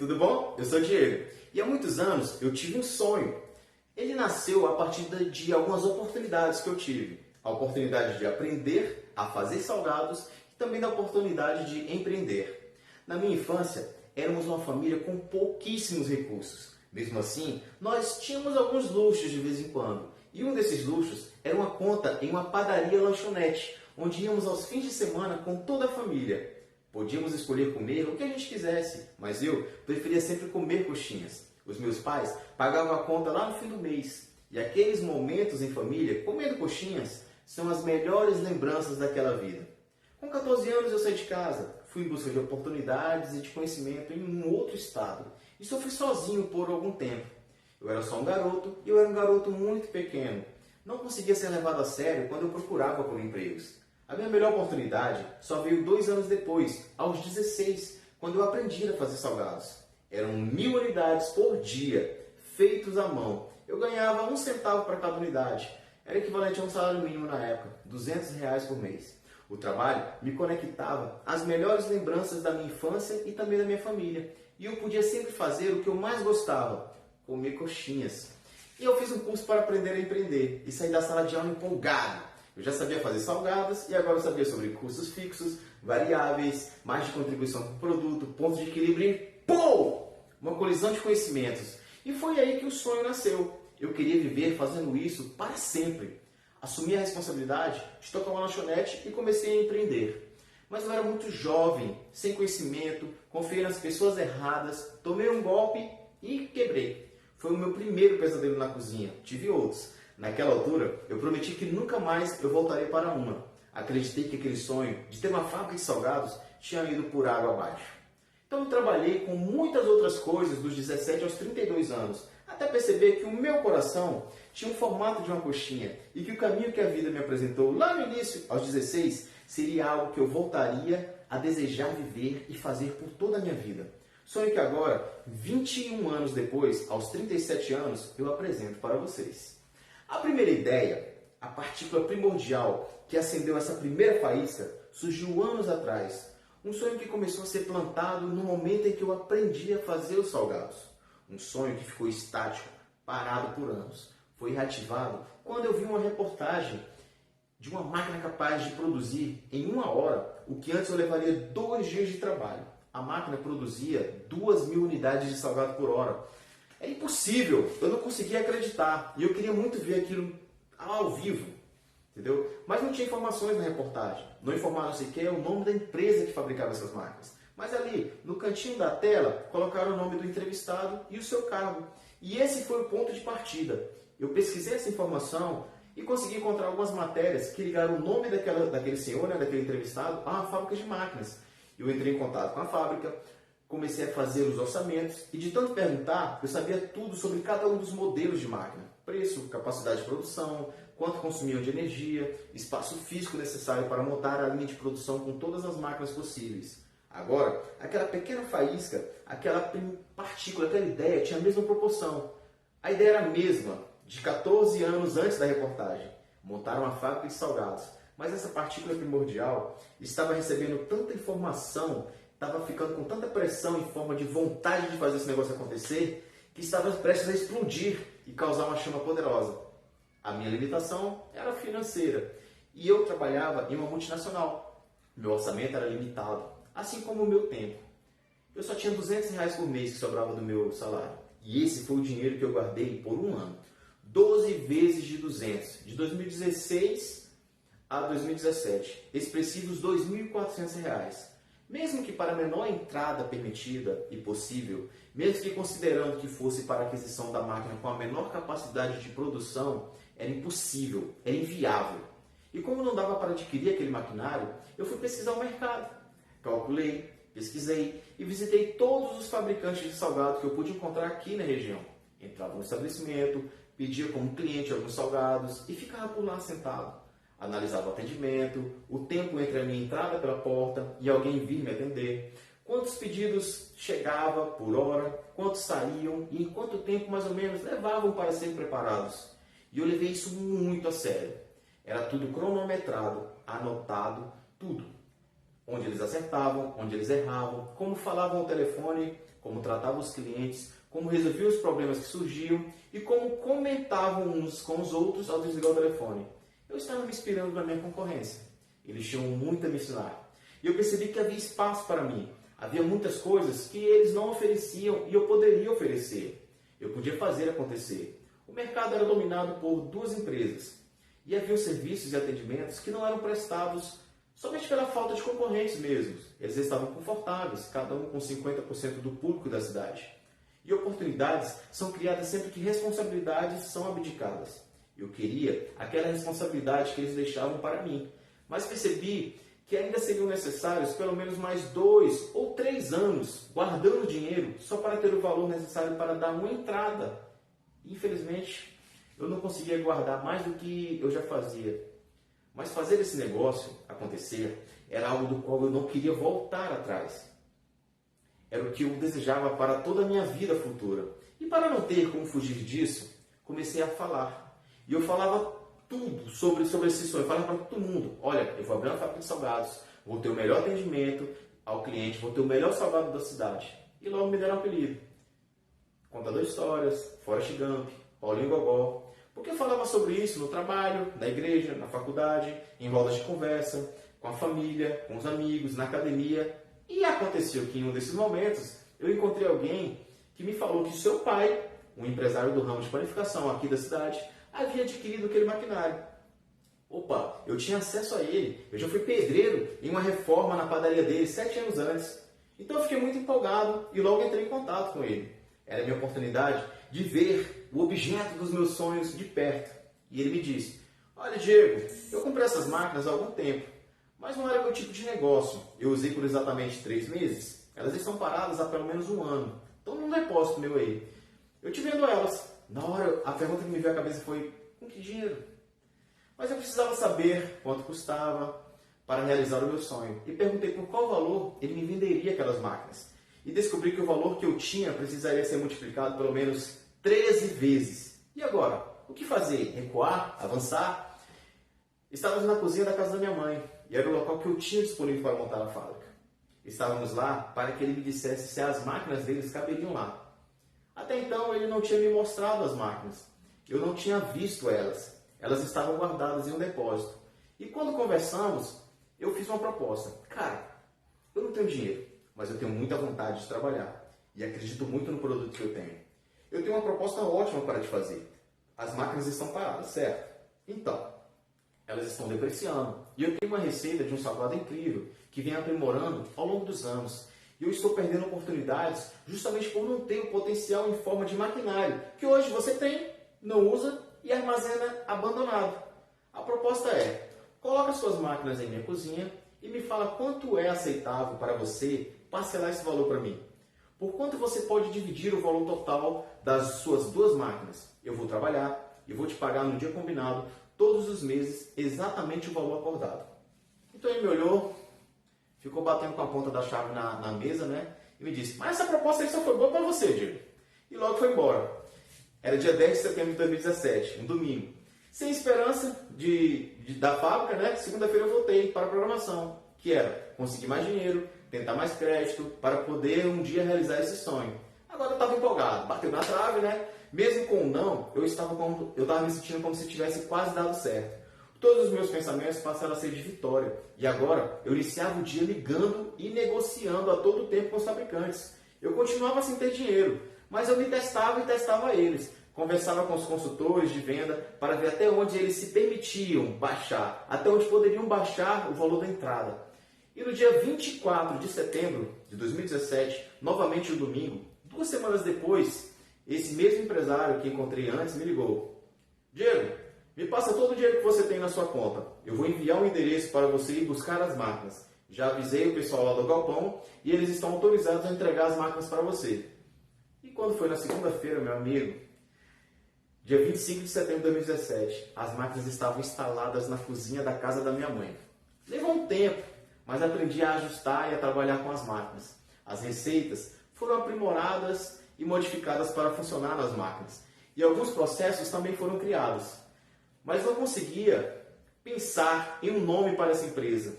tudo bom? Eu sou o Diego e há muitos anos eu tive um sonho. Ele nasceu a partir de algumas oportunidades que eu tive. A oportunidade de aprender a fazer salgados e também da oportunidade de empreender. Na minha infância, éramos uma família com pouquíssimos recursos. Mesmo assim, nós tínhamos alguns luxos de vez em quando. E um desses luxos era uma conta em uma padaria lanchonete, onde íamos aos fins de semana com toda a família. Podíamos escolher comer o que a gente quisesse, mas eu preferia sempre comer coxinhas. Os meus pais pagavam a conta lá no fim do mês. E aqueles momentos em família, comendo coxinhas, são as melhores lembranças daquela vida. Com 14 anos eu saí de casa, fui em busca de oportunidades e de conhecimento em um outro estado. E só fui sozinho por algum tempo. Eu era só um garoto e eu era um garoto muito pequeno. Não conseguia ser levado a sério quando eu procurava por empregos. A minha melhor oportunidade só veio 2 anos depois, aos 16, quando eu aprendi a fazer salgados. Eram 1000 unidades por dia, feitos à mão. Eu ganhava 1 centavo para cada unidade. Era equivalente a um salário mínimo na época, R$ 200 por mês. O trabalho me conectava às melhores lembranças da minha infância e também da minha família. E eu podia sempre fazer o que eu mais gostava, comer coxinhas. E eu fiz um curso para aprender a empreender e saí da sala de aula empolgado. Eu já sabia fazer salgados e agora eu sabia sobre custos fixos, variáveis, margem de contribuição por produto, pontos de equilíbrio e pô! Uma colisão de conhecimentos. E foi aí que o sonho nasceu. Eu queria viver fazendo isso para sempre. Assumi a responsabilidade de tocar uma lanchonete e comecei a empreender. Mas eu era muito jovem, sem conhecimento, confiei nas pessoas erradas, tomei um golpe e quebrei. Foi o meu primeiro pesadelo na cozinha. Tive outros. Naquela altura, eu prometi que nunca mais eu voltaria para uma. Acreditei que aquele sonho de ter uma fábrica de salgados tinha ido por água abaixo. Então eu trabalhei com muitas outras coisas dos 17 aos 32 anos, até perceber que o meu coração tinha um formato de uma coxinha e que o caminho que a vida me apresentou lá no início, aos 16, seria algo que eu voltaria a desejar viver e fazer por toda a minha vida. Sonho que agora, 21 anos depois, aos 37 anos, eu apresento para vocês. A primeira ideia, a partícula primordial que acendeu essa primeira faísca, surgiu anos atrás. Um sonho que começou a ser plantado no momento em que eu aprendi a fazer os salgados. Um sonho que ficou estático, parado por anos. Foi reativado quando eu vi uma reportagem de uma máquina capaz de produzir em 1 hora o que antes eu levaria 2 dias de trabalho. A máquina produzia 2000 unidades de salgado por hora. É impossível, eu não conseguia acreditar e eu queria muito ver aquilo ao vivo, entendeu? Mas não tinha informações na reportagem, não informaram sequer o nome da empresa que fabricava essas máquinas. Mas ali, no cantinho da tela, colocaram o nome do entrevistado e o seu cargo. E esse foi o ponto de partida. Eu pesquisei essa informação e consegui encontrar algumas matérias que ligaram o nome daquele senhor, daquele entrevistado, a uma fábrica de máquinas. Eu entrei em contato com a fábrica, comecei a fazer os orçamentos e de tanto perguntar, eu sabia tudo sobre cada um dos modelos de máquina. Preço, capacidade de produção, quanto consumiam de energia, espaço físico necessário para montar a linha de produção com todas as máquinas possíveis. Agora, aquela pequena faísca, aquela partícula, aquela ideia tinha a mesma proporção. A ideia era a mesma, de 14 anos antes da reportagem. Montar uma fábrica de salgados. Mas essa partícula primordial estava recebendo tanta informação, estava ficando com tanta pressão em forma de vontade de fazer esse negócio acontecer, que estava prestes a explodir e causar uma chama poderosa. A minha limitação era financeira e eu trabalhava em uma multinacional. Meu orçamento era limitado, assim como o meu tempo. Eu só tinha R$ 200 por mês que sobrava do meu salário. E esse foi o dinheiro que eu guardei por 1 ano. 12 vezes de 200, de 2016 a 2017. Expressivos R$ 2.400. Mesmo que para a menor entrada permitida e possível, mesmo que considerando que fosse para a aquisição da máquina com a menor capacidade de produção, era impossível, era inviável. E como não dava para adquirir aquele maquinário, eu fui pesquisar o mercado. Calculei, pesquisei e visitei todos os fabricantes de salgado que eu pude encontrar aqui na região. Entrava no estabelecimento, pedia como cliente alguns salgados e ficava por lá sentado. Analisava o atendimento, o tempo entre a minha entrada pela porta e alguém vir me atender, quantos pedidos chegava por hora, quantos saíam e em quanto tempo mais ou menos levavam para serem preparados. E eu levei isso muito a sério. Era tudo cronometrado, anotado, tudo. onde eles acertavam, onde eles erravam, como falavam ao telefone, como tratavam os clientes, como resolviam os problemas que surgiam e como comentavam uns com os outros ao desligar o telefone. Eu estava me inspirando na minha concorrência. Eles tinham muito a me ensinar. E eu percebi que havia espaço para mim. Havia muitas coisas que eles não ofereciam e eu poderia oferecer. Eu podia fazer acontecer. O mercado era dominado por duas empresas. E havia serviços e atendimentos que não eram prestados somente pela falta de concorrentes mesmos. Eles estavam confortáveis, cada um com 50% do público da cidade. E oportunidades são criadas sempre que responsabilidades são abdicadas. Eu queria aquela responsabilidade que eles deixavam para mim, mas percebi que ainda seriam necessários pelo menos mais 2 ou 3 anos guardando dinheiro só para ter o valor necessário para dar uma entrada. Infelizmente, eu não conseguia guardar mais do que eu já fazia. Mas fazer esse negócio acontecer era algo do qual eu não queria voltar atrás. Era o que eu desejava para toda a minha vida futura. E para não ter como fugir disso, comecei a falar. E eu falava tudo sobre esse sonho. Eu falava para todo mundo: olha, eu vou abrir uma fábrica de salgados, vou ter o melhor atendimento ao cliente, vou ter o melhor salgado da cidade. E logo me deram um apelido. Contador de histórias, Forrest Gump, Paulinho Gogó. Porque eu falava sobre isso no trabalho, na igreja, na faculdade, em rodas de conversa, com a família, com os amigos, na academia. E aconteceu que em um desses momentos eu encontrei alguém que me falou que seu pai, um empresário do ramo de panificação aqui da cidade, havia adquirido aquele maquinário. Opa, eu tinha acesso a ele. Eu já fui pedreiro em uma reforma na padaria dele 7 anos antes. Então eu fiquei muito empolgado e logo entrei em contato com ele. Era a minha oportunidade de ver o objeto dos meus sonhos de perto. E ele me disse: olha, Diego, eu comprei essas máquinas há algum tempo, mas não era meu tipo de negócio. Eu usei por exatamente 3 meses. Elas estão paradas há pelo menos 1 ano. Então num depósito meu aí. Eu te vendo elas. Na hora, a pergunta que me veio à cabeça foi: com que dinheiro? Mas eu precisava saber quanto custava para realizar o meu sonho. E perguntei por qual valor ele me venderia aquelas máquinas. E descobri que o valor que eu tinha precisaria ser multiplicado pelo menos 13 vezes. E agora? O que fazer? Recuar? Avançar? Estávamos na cozinha da casa da minha mãe. E era o local que eu tinha disponível para montar a fábrica. Estávamos lá para que ele me dissesse se as máquinas deles caberiam lá. Até então ele não tinha me mostrado as máquinas. Eu não tinha visto elas. Elas estavam guardadas em um depósito. E quando conversamos, eu fiz uma proposta. Cara, eu não tenho dinheiro, mas eu tenho muita vontade de trabalhar. E acredito muito no produto que eu tenho. Eu tenho uma proposta ótima para te fazer. As máquinas estão paradas, certo? Então, elas estão depreciando. E eu tenho uma receita de um salgado incrível, que vem aprimorando ao longo dos anos. E eu estou perdendo oportunidades justamente por não ter o potencial em forma de maquinário, que hoje você tem, não usa e armazena abandonado. A proposta é: coloque suas máquinas em minha cozinha e me fala quanto é aceitável para você parcelar esse valor para mim. Por quanto você pode dividir o valor total das suas 2 máquinas? Eu vou trabalhar e vou te pagar no dia combinado, todos os meses, exatamente o valor acordado. Então ele me olhou, ficou batendo com a ponta da chave na mesa, né? E me disse: mas essa proposta aí só foi boa para você, Diego. E logo foi embora. Era dia 10 de setembro de 2017, um domingo. Sem esperança da fábrica, né? Segunda-feira eu voltei para a programação, que era conseguir mais dinheiro, tentar mais crédito, para poder um dia realizar esse sonho. Agora eu estava empolgado, bateu na trave, né? Mesmo com o não, eu estava me sentindo como se tivesse quase dado certo. Todos os meus pensamentos passaram a ser de vitória. E agora eu iniciava o dia ligando e negociando a todo tempo com os fabricantes. Eu continuava sem ter dinheiro, mas eu me testava e testava eles. Conversava com os consultores de venda para ver até onde eles se permitiam baixar, até onde poderiam baixar o valor da entrada. E no dia 24 de setembro de 2017, novamente no domingo, 2 semanas depois, esse mesmo empresário que encontrei antes me ligou: Diego, me passa todo o dinheiro que você tem na sua conta. Eu vou enviar um endereço para você ir buscar as máquinas. Já avisei o pessoal lá do galpão e eles estão autorizados a entregar as máquinas para você. E quando foi na segunda-feira, meu amigo, dia 25 de setembro de 2017, as máquinas estavam instaladas na cozinha da casa da minha mãe. Levou um tempo, mas aprendi a ajustar e a trabalhar com as máquinas. As receitas foram aprimoradas e modificadas para funcionar nas máquinas. E alguns processos também foram criados. Mas não conseguia pensar em um nome para essa empresa.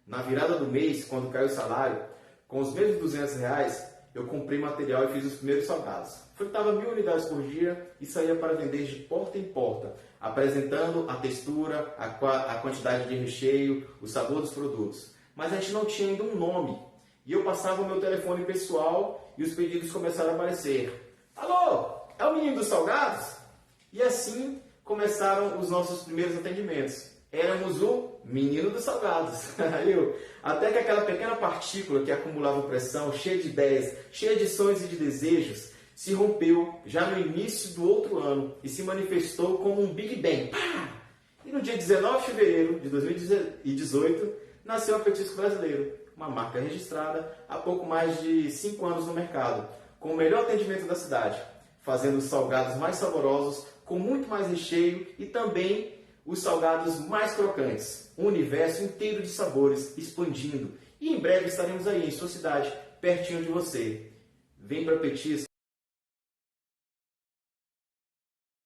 Na virada do mês, quando caiu o salário, com os mesmos R$ 200, eu comprei material e fiz os primeiros salgados. Fritava 1.000 unidades por dia e saía para vender de porta em porta, apresentando a textura, a quantidade de recheio, o sabor dos produtos. Mas a gente não tinha ainda um nome. E eu passava o meu telefone pessoal e os pedidos começaram a aparecer. Alô, é o menino dos salgados? E assim começaram os nossos primeiros atendimentos. Éramos o menino dos salgados. Até que aquela pequena partícula que acumulava pressão, cheia de ideias, cheia de sonhos e de desejos, se rompeu já no início do outro ano e se manifestou como um Big Bang. Pá! E no dia 19 de fevereiro de 2018, nasceu a Petisco Brasileiro, uma marca registrada há pouco mais de 5 anos no mercado, com o melhor atendimento da cidade, fazendo os salgados mais saborosos, com muito mais recheio e também os salgados mais crocantes. Um universo inteiro de sabores expandindo. E em breve estaremos aí em sua cidade, pertinho de você. Vem para Petisco.